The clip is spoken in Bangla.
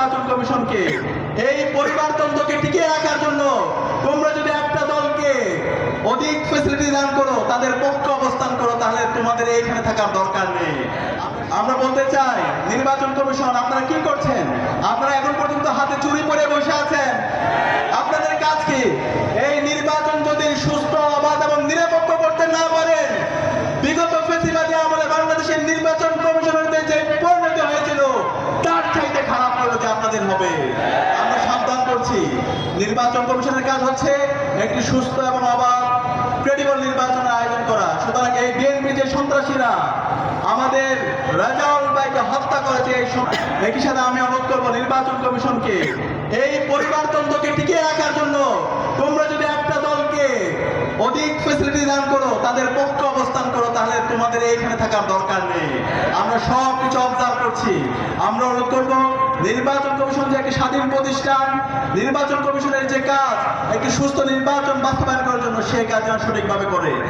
নির্বাচন কমিশনকে এই পরিবারতন্ত্রকে টিকিয়ে রাখার জন্য তোমরা যদি একটা দলকে অধিক ফ্যাসিলিটি দান করো, তাদের পক্ষে অবস্থান করো, তাহলে তোমাদের এইখানে থাকার দরকার নেই। আমরা বলতে চাই, নির্বাচন কমিশন আপনারা কি করছেন? আপনারা এখন পর্যন্ত হাতে চুরি পরে বসে আছেন। আপনাদের কাজ কি? এই নির্বাচন যদি সুস্থ, অবাধ এবং নিরপেক্ষ করতে না পারেন, বিগত ফ্যাসিবাদী আমলে বাংলাদেশের নির্বাচন কমিশনের যে পরিণতি হয়েছিল তার চাইতে খারাপ পরিণতি আপনাদের হবে। আমরা সাবধান করছি, নির্বাচন কমিশনের কাজ হচ্ছে একটি সুস্থ এবং অবাধ ক্রেডিবল নির্বাচনের আয়োজন করা। সুতরাং এই বিএনপি যে সন্ত্রাসীরা আমাদের রাজাউল ভাইকে হত্যা করেছে, একই সাথে আমি অনুরোধ করবো নির্বাচন কমিশনকে এই পরিবারতন্ত্রকে টিকিয়ে রাখার জন্য তোমরা যদি একটা দলকে অধিক ফ্যাসিলিটি দান করো, তাদের পক্ষে অবস্থান করো, তাহলে তোমাদের এইখানে থাকার দরকার নেই। আমরা সব কিছু অবজার্ভ করছি। আমরা অনুরোধ করব নির্বাচন কমিশন যে একটি স্বাধীন প্রতিষ্ঠান, নির্বাচন কমিশনের যে কাজ একটি সুস্থ নির্বাচন বাস্তবায়ন করার জন্য, সেই কাজ যেন সঠিকভাবে করে।